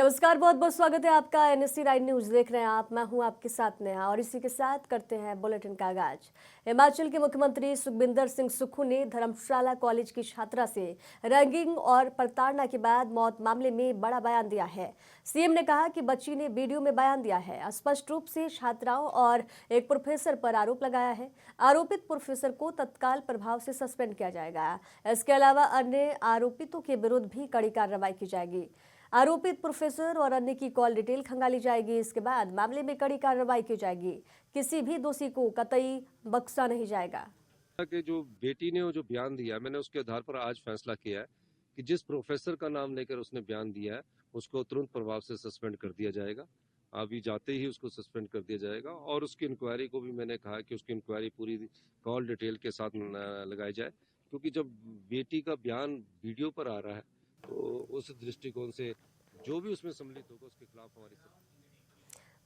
नमस्कार, बहुत बहुत स्वागत है आपका। एनएससी 9 न्यूज देख रहे हैं आप। मैं हूं आपके साथ नेहा और इसी के साथ करते हैं बुलेटिन का आगाज। हिमाचल के मुख्यमंत्री सुखबिंदर सिंह सुक्खू ने धर्मशाला कॉलेज की छात्रा से रैगिंग और प्रताड़ना के बाद मौत मामले में बड़ा बयान दिया है। सीएम ने कहा कि बच्ची ने वीडियो में बयान दिया है, स्पष्ट रूप से छात्राओं और एक प्रोफेसर पर आरोप लगाया है। आरोपित प्रोफेसर को तत्काल प्रभाव से सस्पेंड किया जाएगा। इसके अलावा अन्य आरोपितों के विरुद्ध भी कड़ी कार्रवाई की जाएगी। आरोपित प्रोफेसर और अन्य की कॉल डिटेल खंगाली जाएगी। इसके बाद मामले में कड़ी कार्रवाई की जाएगी। किसी भी दोषी को कतई बख्शा नहीं जाएगा। कि जो बेटी ने वो जो बयान दिया, मैंने उसके आधार पर आज फैसला किया है कि जिस प्रोफेसर का नाम लेकर उसने बयान दिया है उसको तुरंत प्रभाव से सस्पेंड कर दिया जाएगा। अभी जाते ही उसको सस्पेंड कर दिया जाएगा और उसकी इंक्वायरी को भी मैंने कहा कि उसकी इंक्वायरी पूरी कॉल डिटेल के साथ लगाई जाए, क्योंकि जब बेटी का बयान वीडियो पर आ रहा है तो उस दृष्टिकोण से जो भी उसमें सम्मिलित होगा उसके खिलाफ हमारी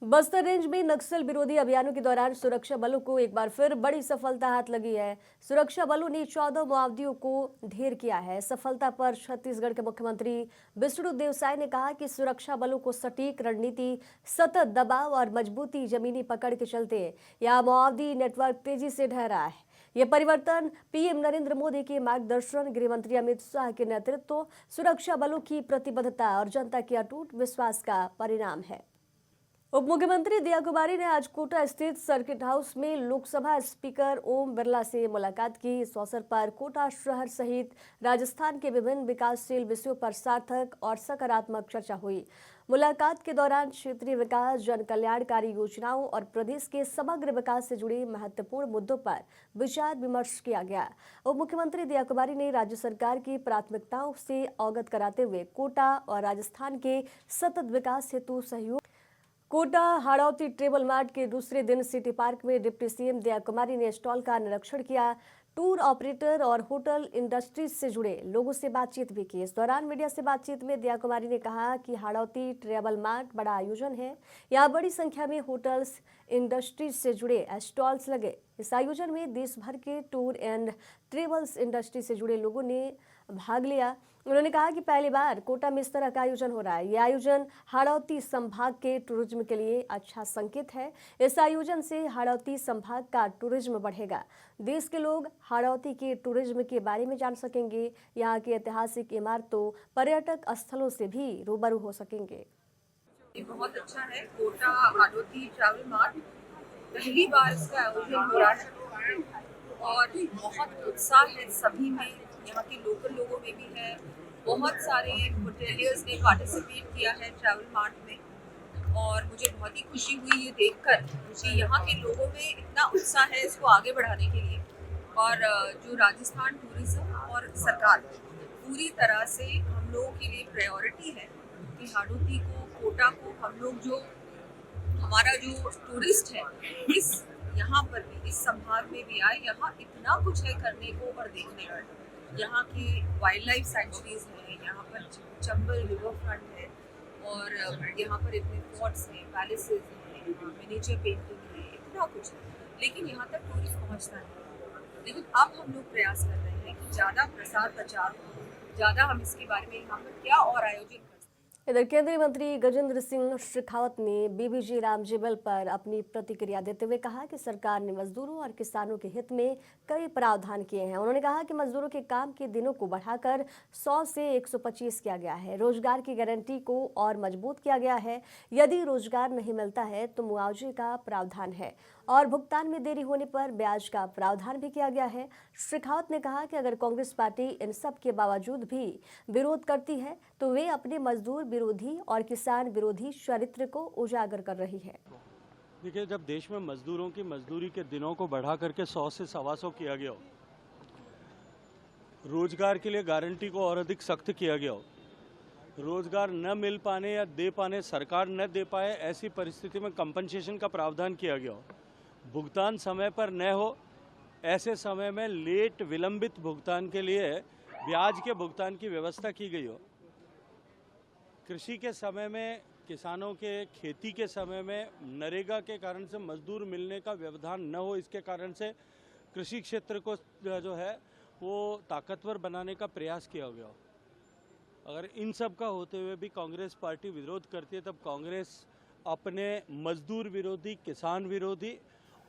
बस्तर रेंज में नक्सल विरोधी अभियानों के दौरान सुरक्षा बलों को एक बार फिर बड़ी सफलता हाथ लगी है। सुरक्षा बलों ने 14 माओवादियों को ढेर किया है। सफलता पर छत्तीसगढ़ के मुख्यमंत्री विष्णुदेव साय ने कहा कि सुरक्षा बलों को सटीक रणनीति, सतत दबाव और मजबूती जमीनी पकड़ के चलते यह माओवादी नेटवर्क तेजी से ढह रहा है। ये परिवर्तन पीएम नरेंद्र मोदी के मार्गदर्शन, गृह मंत्री अमित शाह के नेतृत्व, सुरक्षा बलों की प्रतिबद्धता और जनता के अटूट विश्वास का परिणाम है। उप मुख्यमंत्री दिया कुमारी ने आज कोटा स्थित सर्किट हाउस में लोकसभा स्पीकर ओम बिरला से मुलाकात की। इस अवसर पर कोटा शहर सहित राजस्थान के विभिन्न विकासशील विषयों पर सार्थक और सकारात्मक चर्चा हुई। मुलाकात के दौरान क्षेत्रीय विकास, जन कल्याणकारी योजनाओं और प्रदेश के समग्र विकास से जुड़े महत्वपूर्ण मुद्दों पर विचार विमर्श किया गया। उप मुख्यमंत्री दिया कुमारी ने राज्य सरकार की प्राथमिकताओं से अवगत कराते हुए कोटा और राजस्थान के सतत विकास हेतु सहयोग। कोटा हाड़ौती ट्रेवल मार्ट के दूसरे दिन सिटी पार्क में डिप्टी सीएम दिया कुमारी ने स्टॉल का निरीक्षण किया। टूर ऑपरेटर और होटल इंडस्ट्री से जुड़े लोगों से बातचीत भी की। इस दौरान मीडिया से बातचीत में दिया कुमारी ने कहा कि हाड़ौती ट्रेवल मार्ट बड़ा आयोजन है। यहाँ बड़ी संख्या में होटल्स इंडस्ट्री से जुड़े स्टॉल्स लगे। इस आयोजन में देश भर के टूर एंड ट्रेवल्स इंडस्ट्री से जुड़े लोगों ने भाग लिया। उन्होंने कहा कि पहली बार कोटा में इस तरह का आयोजन हो रहा है। यह आयोजन हाड़ौती संभाग के टूरिज्म के लिए अच्छा संकेत है। इस आयोजन से हाड़ौती संभाग का टूरिज्म बढ़ेगा। देश के लोग हाड़ौती के टूरिज्म के बारे में जान सकेंगे। यहाँ की ऐतिहासिक इमारतों, पर्यटक स्थलों से भी रूबरू हो सकेंगे। बहुत अच्छा है। कोटा हाड़ौती ट्रैवल मार्ट पहली बार इसका आयोजन हो रहा है और बहुत उत्साह है सभी में, यहाँ के लोकल लोगों में भी है। बहुत सारे होटेलियर्स ने पार्टिसिपेट किया है ट्रैवल मार्ट में और मुझे बहुत ही खुशी हुई ये देखकर कि यहाँ के लोगों में इतना उत्साह है इसको आगे बढ़ाने के लिए। और जो राजस्थान टूरिज्म और सरकार पूरी तरह से हम लोगों के लिए प्रायोरिटी है कि हाड़ौती को, कोटा को, हम लोग जो हमारा जो टूरिस्ट है इस यहाँ पर भी, इस संभाग में भी आए। यहाँ इतना कुछ है करने को और देखने को। यहाँ की वाइल्ड लाइफ सेंचुरीज हैं, यहाँ पर चंबल रिवर फ्रंट है और यहाँ पर इतने फोर्ट्स हैं, पैलेसेस हैं, मिनिएचर पेंटिंग है, इतना कुछ है। लेकिन यहाँ तक टूरिस्ट पहुँचता नहीं। लेकिन अब हम लोग प्रयास कर रहे हैं कि ज़्यादा प्रसार प्रचार हो, ज़्यादा हम इसके बारे में यहाँ पर क्या और आयोजन। इधर केंद्रीय मंत्री गजेंद्र सिंह शेखावत ने बीबीजी रामजी बिल पर अपनी प्रतिक्रिया देते हुए कहा कि सरकार ने मजदूरों और किसानों के हित में कई प्रावधान किए हैं। उन्होंने कहा कि मजदूरों के काम के दिनों को बढ़ाकर 100 से 125 किया गया है। रोजगार की गारंटी को और मजबूत किया गया है। यदि रोजगार नहीं मिलता है तो मुआवजे का प्रावधान है और भुगतान में देरी होने पर ब्याज का प्रावधान भी किया गया है। शेखावत ने कहा कि अगर कांग्रेस पार्टी इन सब के बावजूद भी विरोध करती है तो वे अपने मजदूर विरोधी और किसान विरोधी चरित्र को उजागर कर रही है। देखिए, जब देश में मजदूरों की मजदूरी के दिनों को बढ़ा करके 100 से 125 किया गया हो, रोजगार के लिए गारंटी को और अधिक सख्त किया गया हो, रोजगार न मिल पाने या दे पाने, सरकार न दे पाए, ऐसी परिस्थिति में कंपनसेशन का प्रावधान किया गया हो, भुगतान समय पर न हो, ऐसे समय में लेट विलंबित भुगतान के लिए ब्याज के भुगतान की व्यवस्था की गई हो, कृषि के समय में, किसानों के खेती के समय में नरेगा के कारण से मजदूर मिलने का व्यवधान न हो, इसके कारण से कृषि क्षेत्र को जो है वो ताकतवर बनाने का प्रयास किया गया। अगर इन सब का होते हुए भी कांग्रेस पार्टी विरोध करती है, तब कांग्रेस अपने मजदूर विरोधी, किसान विरोधी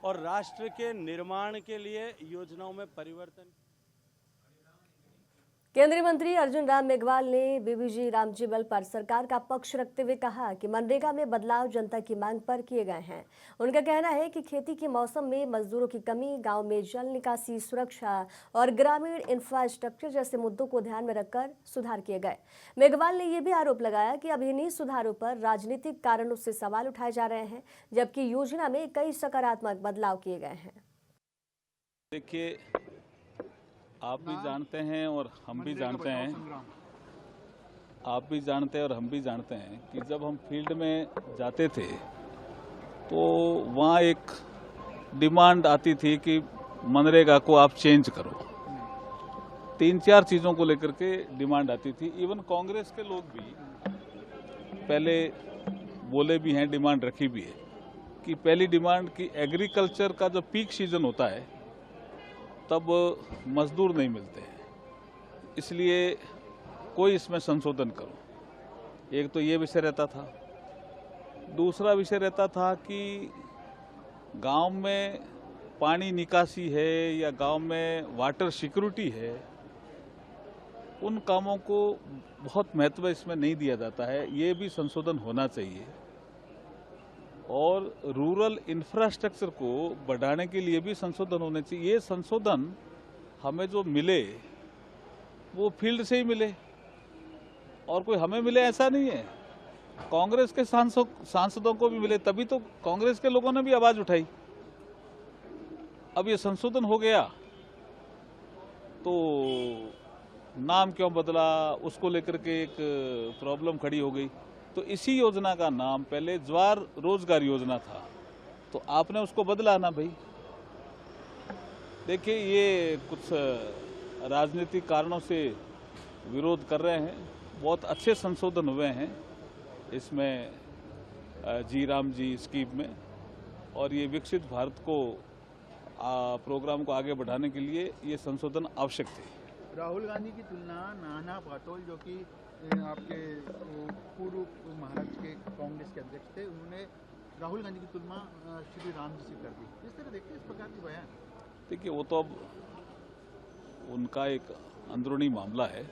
और राष्ट्र के निर्माण के लिए योजनाओं में परिवर्तन। केंद्रीय मंत्री अर्जुन राम मेघवाल ने बीबीजी रामजी बल पर सरकार का पक्ष रखते हुए कहा कि मनरेगा में बदलाव जनता की मांग पर किए गए हैं। उनका कहना है कि खेती के मौसम में मजदूरों की कमी, गांव में जल निकासी सुरक्षा और ग्रामीण इंफ्रास्ट्रक्चर जैसे मुद्दों को ध्यान में रखकर सुधार किए गए। मेघवाल ने यह भी आरोप लगाया कि अब इन्हीं सुधारों पर राजनीतिक कारणों से सवाल उठाए जा रहे हैं, जबकि योजना में कई सकारात्मक बदलाव किए गए हैं। देखिए, आप भी जानते हैं और हम भी जानते हैं, आप भी जानते हैं और हम भी जानते हैं कि जब हम फील्ड में जाते थे तो वहाँ एक डिमांड आती थी कि मनरेगा को आप चेंज करो। 3-4 चीज़ों को लेकर के डिमांड आती थी। इवन कांग्रेस के लोग भी पहले बोले भी हैं, डिमांड रखी भी है कि पहली डिमांड की एग्रीकल्चर का जो पीक सीजन होता है तब मजदूर नहीं मिलते हैं, इसलिए कोई इसमें संशोधन करो। एक तो ये विषय रहता था। दूसरा विषय रहता था कि गांव में पानी निकासी है या गांव में वाटर सिक्योरिटी है, उन कामों को बहुत महत्व इसमें नहीं दिया जाता है। ये भी संशोधन होना चाहिए। और रूरल इंफ्रास्ट्रक्चर को बढ़ाने के लिए भी संशोधन होने चाहिए। ये संशोधन हमें जो मिले वो फील्ड से ही मिले और कोई हमें मिले ऐसा नहीं है। कांग्रेस के सांसदों को भी मिले, तभी तो कांग्रेस के लोगों ने भी आवाज उठाई। अब ये संशोधन हो गया तो नाम क्यों बदला, उसको लेकर के एक प्रॉब्लम खड़ी हो गई। तो इसी योजना का नाम पहले ज्वार रोजगार योजना था, तो आपने उसको बदला ना भाई। देखिए, ये कुछ राजनीतिक कारणों से विरोध कर रहे हैं। बहुत अच्छे संशोधन हुए हैं इसमें, जी राम जी स्कीम में, और ये विकसित भारत को प्रोग्राम को आगे बढ़ाने के लिए ये संशोधन आवश्यक थे। राहुल गांधी की तुलना नाना पाटोल, जो कि आपके पूर्व महाराष्ट्र के कांग्रेस के अध्यक्ष थे, उन्होंने राहुल गांधी की तुलना श्री राम जी से कर दी। किस तरह देखते हैं इस प्रकार की बयान? देखिए, वो तो अब उनका एक अंदरूनी मामला है,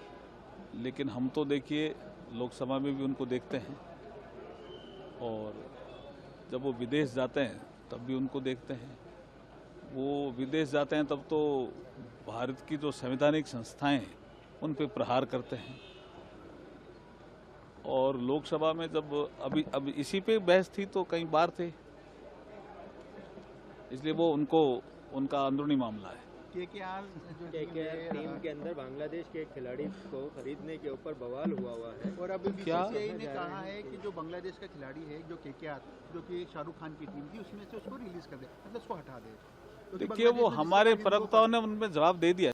लेकिन हम तो देखिए लोकसभा में भी उनको देखते हैं और जब वो विदेश जाते हैं तब भी उनको देखते हैं। वो विदेश जाते हैं तब तो भारत की जो संवैधानिक संस्थाएं हैं उन पे प्रहार करते हैं, और लोकसभा में जब अभी इसी पे बहस थी तो कई बार थे, इसलिए वो उनका अंदरूनी मामला है। केकेआर टीम के अंदर बांग्लादेश के एक खिलाड़ी को खरीदने के ऊपर बवाल हुआ है, और अभी बीसीसीआई ने कहा है कि जो बांग्लादेश का खिलाड़ी है, जो केकेआर, जो कि शाहरुख खान की टीम थी, उसमें से उसको रिलीज कर दे, मतलब उसको हटा दे। देखिए, वो हमारे प्रवक्ताओं ने उनमें जवाब दे दिया।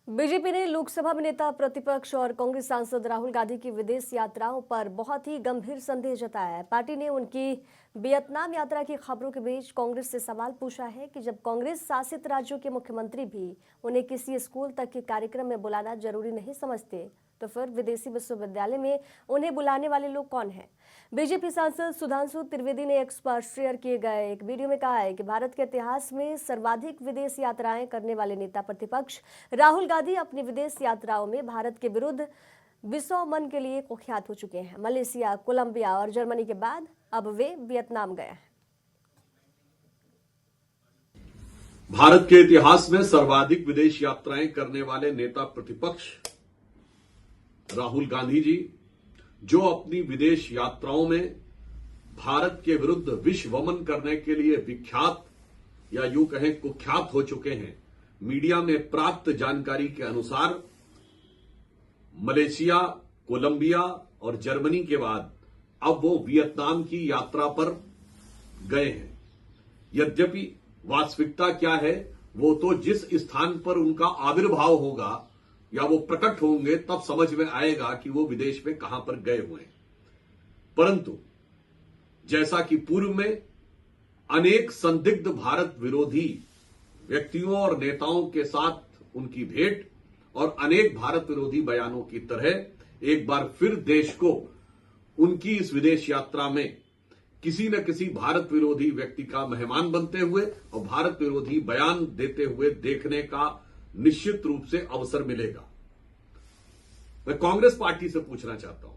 बीजेपी ने लोकसभा में नेता प्रतिपक्ष और कांग्रेस सांसद राहुल गांधी की विदेश यात्राओं पर बहुत ही गंभीर संदेह जताया है। पार्टी ने उनकी वियतनाम यात्रा की खबरों के बीच कांग्रेस से सवाल पूछा है कि जब कांग्रेस शासित राज्यों के मुख्यमंत्री भी उन्हें किसी स्कूल तक के कार्यक्रम में बुलाना जरूरी नहीं समझते, तो फिर विदेशी विश्वविद्यालय में उन्हें बुलाने वाले लोग कौन हैं? बीजेपी सांसद सुधांशु त्रिवेदी ने एक्स पर शेयर किए गए एक वीडियो में कहा है कि भारत के इतिहास में सर्वाधिक विदेश यात्राएं करने वाले नेता प्रतिपक्ष राहुल गांधी अपनी विदेश यात्राओं में भारत के विरुद्ध विश्व के लिए कुख्यात हो चुके हैं। मलेशिया, कोलंबिया और जर्मनी के बाद अब वे वियतनाम गए हैं। भारत के इतिहास में सर्वाधिक विदेश यात्राएं करने वाले नेता प्रतिपक्ष राहुल गांधी जी, जो अपनी विदेश यात्राओं में भारत के विरुद्ध विश्वमन करने के लिए विख्यात या यूं कहें कुख्यात हो चुके हैं। मीडिया में प्राप्त जानकारी के अनुसार मलेशिया, कोलंबिया और जर्मनी के बाद अब वो वियतनाम की यात्रा पर गए हैं। यद्यपि वास्तविकता क्या है, वो तो जिस स्थान पर उनका आविर्भाव होगा या वो प्रकट होंगे तब समझ में आएगा कि वो विदेश में कहां पर गए हुए हैं। परंतु जैसा कि पूर्व में अनेक संदिग्ध भारत विरोधी व्यक्तियों और नेताओं के साथ उनकी भेंट और अनेक भारत विरोधी बयानों की तरह एक बार फिर देश को उनकी इस विदेश यात्रा में किसी न किसी भारत विरोधी व्यक्ति का मेहमान बनते हुए और भारत विरोधी बयान देते हुए देखने का निश्चित रूप से अवसर मिलेगा। मैं कांग्रेस पार्टी से पूछना चाहता हूं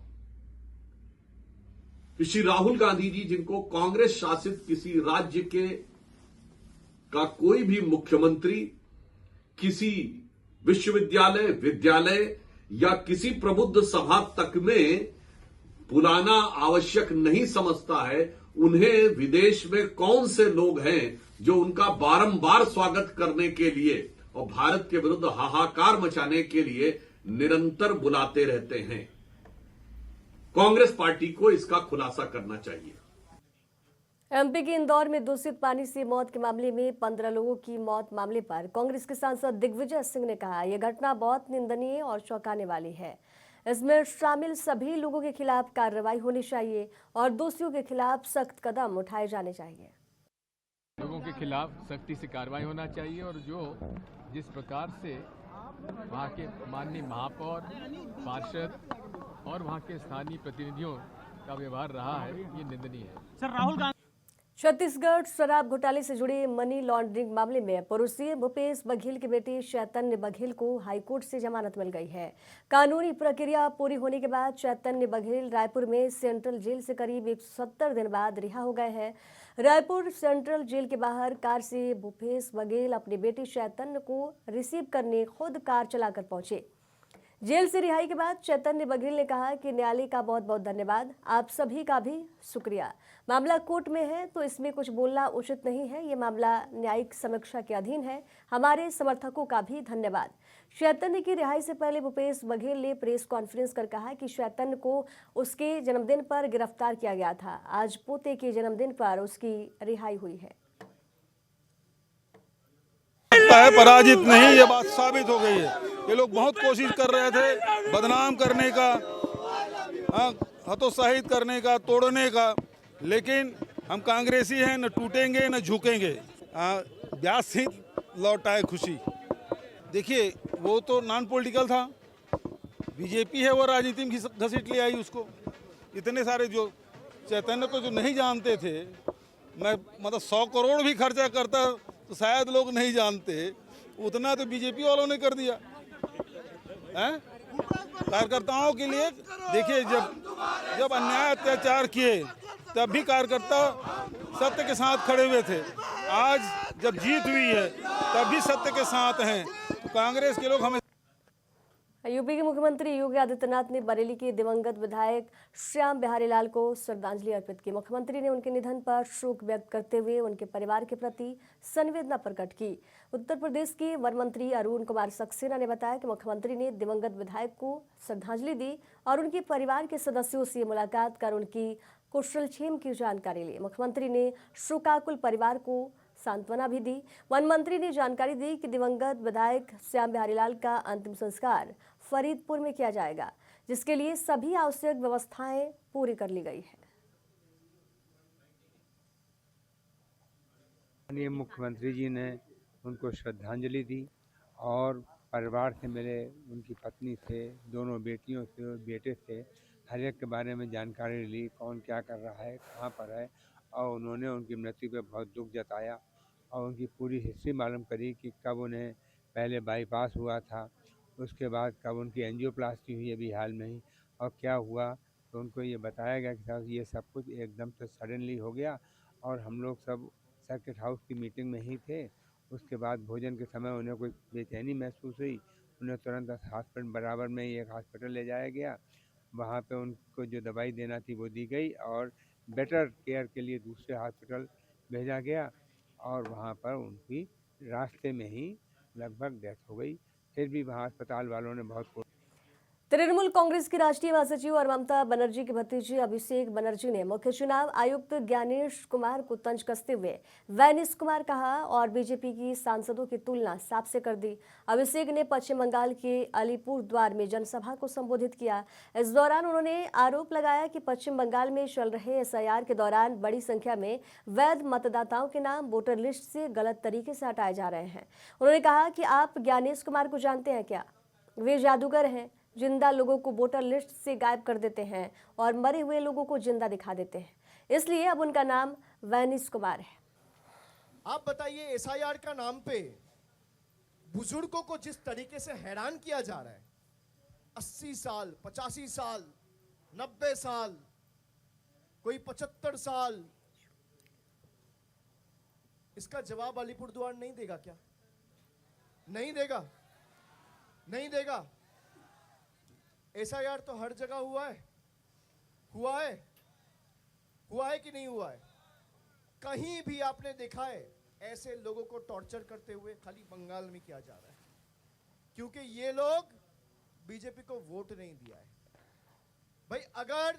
कि श्री राहुल गांधी जी, जिनको कांग्रेस शासित किसी राज्य के का कोई भी मुख्यमंत्री किसी विश्वविद्यालय, विद्यालय या किसी प्रबुद्ध सभा तक में बुलाना आवश्यक नहीं समझता है, उन्हें विदेश में कौन से लोग हैं जो उनका बारंबार स्वागत करने के लिए और भारत के विरुद्ध हाहाकार मचाने के लिए निरंतर बुलाते रहते हैं। कांग्रेस पार्टी को इसका खुलासा करना चाहिए। एमपी के इंदौर में दूषित पानी से मौत के मामले में 15 लोगों की मौत मामले पर कांग्रेस के सांसद दिग्विजय सिंह ने कहा, यह घटना बहुत निंदनीय और चौंकाने वाली है। इसमें शामिल सभी लोगों के खिलाफ कार्रवाई होनी चाहिए और दोषियों के खिलाफ सख्त कदम उठाए जाने चाहिए। लोगों के खिलाफ सख्ती से कार्रवाई होना चाहिए और जिस प्रकार से वहाँ के माननीय महापौर, पार्षद और वहाँ के स्थानीय प्रतिनिधियों का व्यवहार रहा है, ये निंदनीय है। सर, राहुल गांधी छत्तीसगढ़ शराब घोटाले से जुड़े मनी लॉन्ड्रिंग मामले में पड़ोसी भूपेश बघेल के बेटे चैतन्य बघेल को हाईकोर्ट से जमानत मिल गई है। कानूनी प्रक्रिया पूरी होने के बाद चैतन्य बघेल रायपुर में सेंट्रल जेल से करीब 170 दिन बाद रिहा हो गए हैं। रायपुर सेंट्रल जेल के बाहर कार से भूपेश बघेल अपने बेटे चैतन्य को रिसीव करने खुद कार चलाकर पहुंचे। जेल से रिहाई के बाद चैतन्य बघेल ने कहा कि न्यायालय का बहुत बहुत धन्यवाद, आप सभी का भी शुक्रिया। मामला कोर्ट में है तो इसमें कुछ बोलना उचित नहीं है, ये मामला न्यायिक समीक्षा के अधीन है। हमारे समर्थकों का भी धन्यवाद। चैतन्य की रिहाई से पहले भूपेश बघेल ने प्रेस कॉन्फ्रेंस कर कहा कि चैतन्य को उसके जन्मदिन पर गिरफ्तार किया गया था, आज पोते के जन्मदिन पर उसकी रिहाई हुई है। पराजित नहीं, ये बात साबित हो गई है। ये लोग बहुत कोशिश कर रहे थे बदनाम करने का, हतोत्साहित करने का, तोड़ने का, लेकिन हम कांग्रेसी हैं, न टूटेंगे न झुकेंगे। ब्याज से लौटाए खुशी। देखिए, वो तो नॉन पॉलिटिकल था, बीजेपी है वो राजनीति में घसीट ले आई उसको। इतने सारे जो चैतन्य को जो नहीं जानते थे, मैं मतलब 100 करोड़ भी खर्चा करता तो शायद लोग नहीं जानते, उतना तो बीजेपी वालों ने कर दिया हैं कार्यकर्ताओं के लिए। देखिए, जब अन्याय अत्याचार किए तब भी कार्यकर्ता सत्य के साथ खड़े हुए थे। आज जब जीत हुई है तब भी सत्य के साथ हैं। तो कांग्रेस के लोग हमें। यूपी के मुख्यमंत्री योगी आदित्यनाथ ने बरेली के दिवंगत विधायक श्याम बिहारी लाल को श्रद्धांजलि अर्पित की। मुख्यमंत्री ने उनके निधन पर शोक व्यक्त करते हुए उनके परिवार के प्रति संवेदना प्रकट की। उत्तर प्रदेश के वन मंत्री अरुण कुमार सक्सेना ने बताया कि मुख्यमंत्री ने दिवंगत विधायक को श्रद्धांजलि दी और उनके परिवार के सदस्यों से मुलाकात कर उनकी कुशलक्षेम की जानकारी ली। मुख्यमंत्री ने शोकाकुल परिवार को सांत्वना भी दी। वन मंत्री ने जानकारी दी कि दिवंगत विधायक श्याम बिहारी लाल का अंतिम संस्कार फरीदपुर में किया जाएगा, जिसके लिए सभी आवश्यक व्यवस्थाएं पूरी कर ली गई है। माननीय मुख्यमंत्री जी ने उनको श्रद्धांजलि दी और परिवार से मिले, उनकी पत्नी से, दोनों बेटियों से, बेटे से, हर एक के बारे में जानकारी ली, कौन क्या कर रहा है, कहाँ पर है, और उन्होंने उनकी मृत्यु पर बहुत दुख जताया और उनकी पूरी हिस्ट्री मालूम करी कि कब उन्हें पहले बाईपास हुआ था, उसके बाद कब उनकी एंजियोप्लास्टी हुई अभी हाल में ही, और क्या हुआ। तो उनको ये बताया गया कि साहब ये सब कुछ एकदम से सडनली हो गया और हम लोग सब सर्किट हाउस की मीटिंग में ही थे। उसके बाद भोजन के समय उन्हें कोई बेचैनी महसूस हुई, उन्हें तुरंत हॉस्पिटल बराबर में ही एक हॉस्पिटल ले जाया गया। वहाँ पे उनको जो दवाई देना थी वो दी गई और बेटर केयर के लिए दूसरे हॉस्पिटल भेजा गया और वहाँ पर उनकी रास्ते में ही लगभग डेथ हो गई। फिर भी वहाँ अस्पताल वालों ने बहुत। तृणमूल कांग्रेस की राष्ट्रीय महासचिव और ममता बनर्जी के भतीजे अभिषेक बनर्जी ने मुख्य चुनाव आयुक्त ज्ञानेश कुमार को तंज कसते हुए वैनिश कुमार कहा और बीजेपी की सांसदों की तुलना साफ से कर दी। अभिषेक ने पश्चिम बंगाल के अलीपुरद्वार में जनसभा को संबोधित किया। इस दौरान उन्होंने आरोप लगाया कि पश्चिम बंगाल में चल रहे SIR के दौरान बड़ी संख्या में वैध मतदाताओं के नाम वोटर लिस्ट से गलत तरीके से हटाए जा रहे हैं। उन्होंने कहा कि आप ज्ञानेश कुमार को जानते हैं क्या? वे जादूगर हैं, जिंदा लोगों को वोटर लिस्ट से गायब कर देते हैं और मरे हुए लोगों को जिंदा दिखा देते हैं। इसलिए अब उनका नाम वैनिश कुमार है। आप बताइए, एसआईआर का नाम पे बुजुर्गों को जिस तरीके से हैरान किया जा रहा है, 80 साल, 85 साल, 90 साल, कोई 75 साल, इसका जवाब अलीपुरद्वार नहीं देगा क्या? नहीं देगा, नहीं देगा। एसआईआर तो हर जगह हुआ है, हुआ है, हुआ है कि नहीं हुआ है? कहीं भी आपने देखा है ऐसे लोगों को टॉर्चर करते हुए? खाली बंगाल में किया जा रहा है, क्योंकि ये लोग बीजेपी को वोट नहीं दिया है। भाई अगर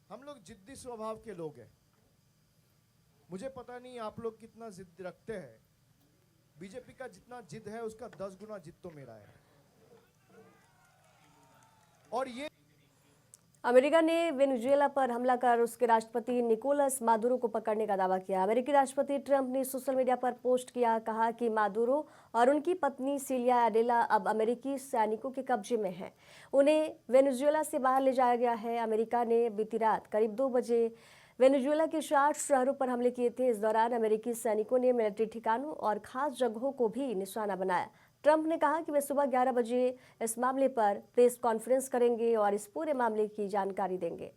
हम लोग जिद्दी स्वभाव के लोग हैं, मुझे पता नहीं आप लोग कितना जिद रखते हैं, बीजेपी का जितना जिद है उसका 10 गुना जिद तो मेरा है। और ये अमेरिका ने वेनेजुएला पर हमला कर उसके राष्ट्रपति निकोलस मादुरो को पकड़ने का दावा किया। अमेरिकी राष्ट्रपति ट्रंप ने सोशल मीडिया पर पोस्ट किया, कहा कि मादुरो और उनकी पत्नी सिलिया एडेला अब अमेरिकी सैनिकों के कब्जे में हैं। उन्हें वेनेजुएला से बाहर ले जाया गया है। अमेरिका ने बीती रात करीब 2 बजे वेनेजुएला के 4 शहरों पर हमले किए थे। इस दौरान अमेरिकी सैनिकों ने मिलिट्री ठिकानों और खास जगहों को भी निशाना बनाया। ट्रंप ने कहा कि वे सुबह 11 बजे इस मामले पर प्रेस कॉन्फ्रेंस करेंगे और इस पूरे मामले की जानकारी देंगे।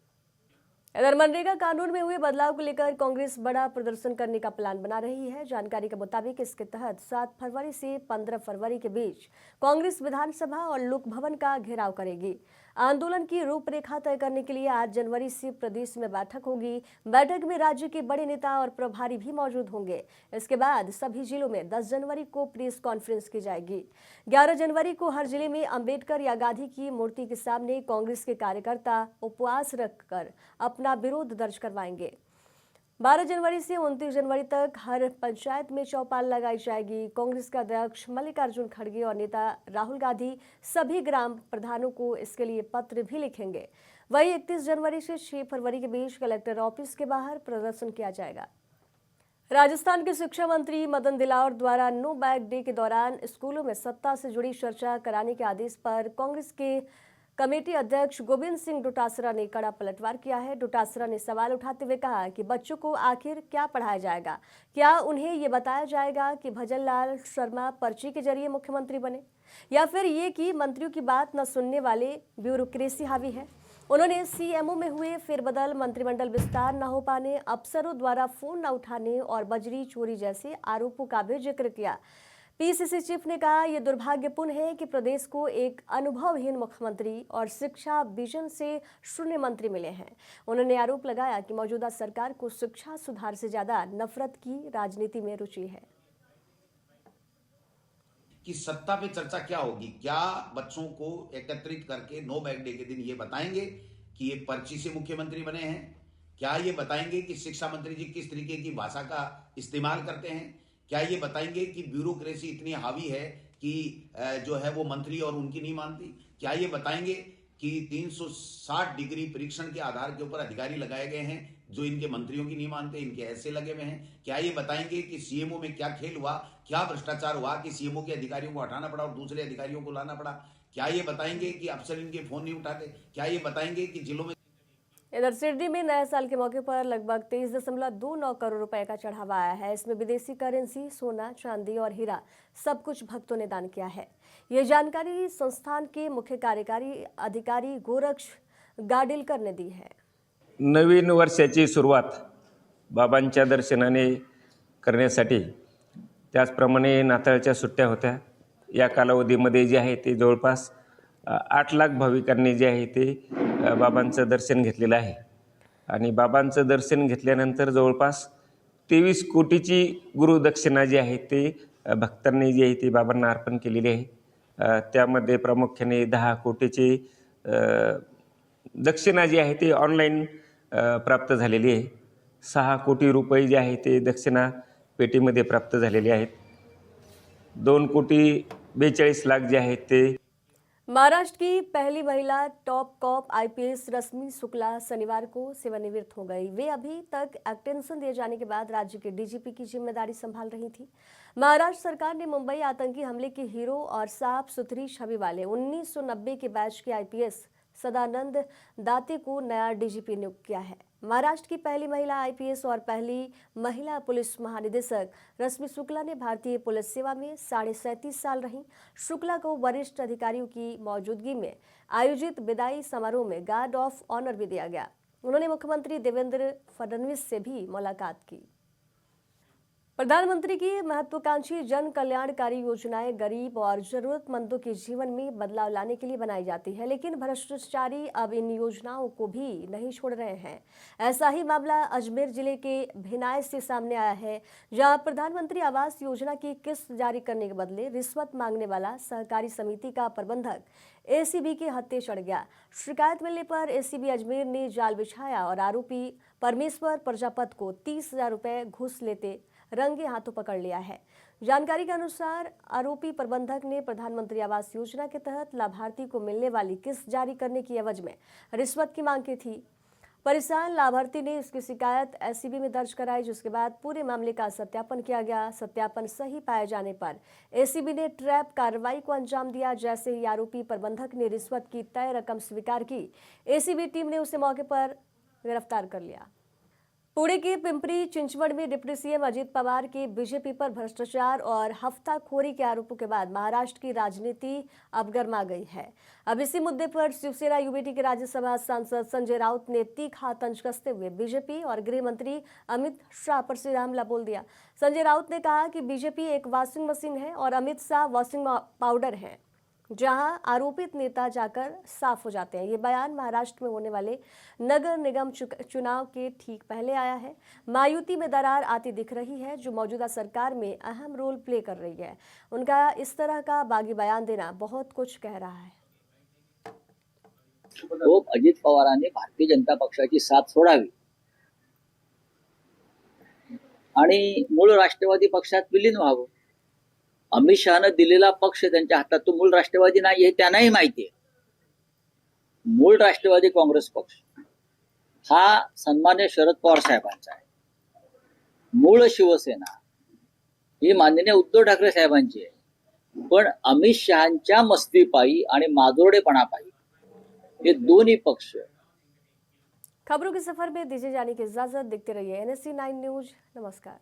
इधर मनरेगा कानून में हुए बदलाव को लेकर कांग्रेस बड़ा प्रदर्शन करने का प्लान बना रही है। जानकारी के मुताबिक इसके तहत 7 फरवरी से 15 फरवरी के बीच कांग्रेस विधानसभा और लोक भवन का घेराव करेगी। आंदोलन की रूपरेखा तय करने के लिए 8 जनवरी से प्रदेश में बैठक होगी। बैठक में राज्य के बड़े नेता और प्रभारी भी मौजूद होंगे। इसके बाद सभी जिलों में 10 जनवरी को प्रेस कॉन्फ्रेंस की जाएगी। 11 जनवरी को हर जिले में अंबेडकर या गांधी की मूर्ति के सामने कांग्रेस के कार्यकर्ता उपवास रखकर अपना विरोध दर्ज करवाएंगे। 12 जनवरी से 29 जनवरी तक हर पंचायत में चौपाल लगाई जाएगी। कांग्रेस का अध्यक्ष मल्लिकार्जुन खड़गे और नेता राहुल गांधी सभी ग्राम प्रधानों को इसके लिए पत्र भी लिखेंगे। वहीं 31 जनवरी से 6 फरवरी के बीच कलेक्टर ऑफिस के बाहर प्रदर्शन किया जाएगा। राजस्थान के शिक्षा मंत्री मदन दिलावर द्वारा नो बैग डे के दौरान स्कूलों में सत्ता से जुड़ी चर्चा कराने के आदेश पर कांग्रेस के कमेटी अध्यक्ष गोविंद सिंह डोटासरा ने कड़ा पलटवार किया है। डोटासरा ने सवाल उठाते हुए कहा कि बच्चों को आखिर क्या पढ़ाया जाएगा? क्या उन्हें ये बताया जाएगा कि भजन लाल शर्मा पर्ची के जरिए मुख्यमंत्री बने, या फिर ये कि मंत्रियों की बात न सुनने वाले ब्यूरोक्रेसी हावी है? उन्होंने सीएमओ में हुए फेरबदल, मंत्रिमंडल विस्तार न हो पाने, अफसरों द्वारा फोन न उठाने और बजरी चोरी जैसे आरोपों का भी जिक्र किया। पीसीसी चीफ ने कहा, यह दुर्भाग्यपूर्ण है कि प्रदेश को एक अनुभवहीन मुख्यमंत्री और शिक्षा विजन से शून्य मंत्री मिले हैं। उन्होंने आरोप लगाया कि मौजूदा सरकार को शिक्षा सुधार से ज्यादा नफरत की राजनीति में रुचि है। कि सत्ता पे चर्चा क्या होगी? क्या बच्चों को एकत्रित करके नो बैग डे के दिन ये बताएंगे कि ये पर्ची से मुख्यमंत्री बने हैं? क्या ये बताएंगे कि शिक्षा मंत्री जी किस तरीके की भाषा का इस्तेमाल करते हैं? क्या ये बताएंगे कि ब्यूरोक्रेसी इतनी हावी है कि जो है वो मंत्री और उनकी नहीं मानती? क्या ये बताएंगे कि 360 डिग्री परीक्षण के आधार के ऊपर अधिकारी लगाए गए हैं जो इनके मंत्रियों की नहीं मानते, इनके ऐसे लगे हुए हैं? क्या ये बताएंगे कि सीएमओ में क्या खेल हुआ, क्या भ्रष्टाचार हुआ कि सीएमओ के अधिकारियों को हटाना पड़ा और दूसरे अधिकारियों को लाना पड़ा? क्या ये बताएंगे कि अफसर इनके फोन नहीं उठाते? क्या ये बताएंगे कि जिलों में इधर सिडनी में नए साल के मौके पर लगभग 23.29 करोड़ रुपए का चढ़ावा आया है। इसमें विदेशी करेंसी, सोना, चांदी और हीरा सब कुछ भक्तों ने दान किया है। ये जानकारी संस्थान के मुख्य कार्यकारी अधिकारी गोरक्ष गाडिलकर ने दी है। नवीन वर्षाची सुरुवात बाबांच्या दर्शनाने करण्यासाठी, त्याचप्रमाणे नाताळच्या सुट्ट्या होत्या। या कालावधीमध्ये जे आहे ते जवळपास 8 लाख भाविकांनी जे आहे ते बाबांचं दर्शन घेतलेलं आहे आणि बाबांचं दर्शन घेतल्यानंतर जवळपास 23 कोटीची गुरुदक्षिणा जी आहे ते भक्तांनी जी आहे ती बाबांना अर्पण केलेली आहे। त्यामध्ये प्रामुख्याने 10 कोटीची दक्षिणा जी आहे ती ऑनलाईन प्राप्त झालेली आहे। 6 कोटी रुपये जे आहे ते दक्षिणा पेटीमध्ये प्राप्त झालेले आहेत। 2 कोटी 42 लाख जे आहेत ते महाराष्ट्र की पहली महिला टॉप कॉप आईपीएस रश्मि शुक्ला शनिवार को सेवानिवृत्त हो गई। वे अभी तक एक्सटेंशन दिए जाने के बाद राज्य के डीजीपी की जिम्मेदारी संभाल रही थी। महाराष्ट्र सरकार ने मुंबई आतंकी हमले के हीरो और साफ सुथरी छवि वाले 1990 के बैच के आईपीएस सदानंद दाते को नया डीजीपी नियुक्त किया है। महाराष्ट्र की पहली महिला आईपीएस और पहली महिला पुलिस महानिदेशक रश्मि शुक्ला ने भारतीय पुलिस सेवा में 37.5 साल रहीं। शुक्ला को वरिष्ठ अधिकारियों की मौजूदगी में आयोजित विदाई समारोह में गार्ड ऑफ ऑनर भी दिया गया। उन्होंने मुख्यमंत्री देवेंद्र फडणवीस से भी मुलाकात की। प्रधानमंत्री की महत्वाकांक्षी जन कल्याणकारी योजनाएं गरीब और जरूरतमंदों के जीवन में बदलाव लाने के लिए बनाई जाती है, लेकिन भ्रष्टाचारी अब इन योजनाओं को भी नहीं छोड़ रहे हैं। ऐसा ही मामला अजमेर जिले के भिनाय से सामने आया है, जहां प्रधानमंत्री आवास योजना की किस्त जारी करने के बदले रिश्वत मांगने वाला सहकारी समिति का प्रबंधक एसीबी के हत्थे चढ़ गया। शिकायत मिलने पर एसीबी अजमेर ने जाल बिछाया और आरोपी परमेश्वर प्रजापत को 30,000 रुपए घूस लेते रंगे हाथों पकड़ लिया है। जानकारी के अनुसार आरोपी प्रबंधक ने प्रधानमंत्री आवास योजना के तहत लाभार्थी को मिलने वाली किस्त जारी करने की एवज में रिश्वत की मांग की थी। परेशान लाभार्थी ने इसकी शिकायत एसीबी में दर्ज कराई, जिसके बाद पूरे मामले का सत्यापन किया गया। सत्यापन सही पाए जाने पर एसीबी ने ट्रैप कार्रवाई को अंजाम दिया। जैसे ही आरोपी प्रबंधक ने रिश्वत की तय रकम स्वीकार की, एसीबी टीम ने उसे मौके पर गिरफ्तार कर लिया। पुणे के पिंपरी चिंचवड़ में डिप्टी सीएम अजित पवार के बीजेपी पर भ्रष्टाचार और हफ्ताखोरी के आरोपों के बाद महाराष्ट्र की राजनीति अब गर्मा गई है। अब इसी मुद्दे पर शिवसेना यूबीटी के राज्यसभा सांसद संजय राउत ने तीखा तंज कसते हुए बीजेपी और गृह मंत्री अमित शाह पर सीधा हमला बोल दिया। संजय राउत ने कहा कि बीजेपी एक वॉशिंग मशीन है और अमित शाह वॉशिंग पाउडर है, जहां आरोपित नेता जाकर साफ हो जाते हैं। ये बयान महाराष्ट्र में होने वाले नगर निगम चुनाव के ठीक पहले आया है। मायूती में दरार आती दिख रही है, जो मौजूदा सरकार में अहम रोल प्ले कर रही है। उनका इस तरह का बागी बयान देना बहुत कुछ कह रहा है। तो अजित पवारांनी भारतीय जनता पक्षाची साथ सोडावी आणि मूळ राष्ट्रवादी पक्षात विलीन व्हावं। अमित शहानं दिलेला पक्ष त्यांच्या हातात तो मूळ राष्ट्रवादी नाही हे त्यांनाही माहिती आहे। मूळ राष्ट्रवादी काँग्रेस पक्ष हा सन्मान्य शरद पवार साहेबांचा आहे। मूळ शिवसेना ही माननीय उद्धव ठाकरे साहेबांची आहे। पण अमित शहांच्या मस्तीपायी आणि माजोरडेपणापायी हे दोन्ही पक्ष। खबरों के सफर में दीजिए जाने की इजाजत। देखते रहिए NSC 9 न्यूज। नमस्कार।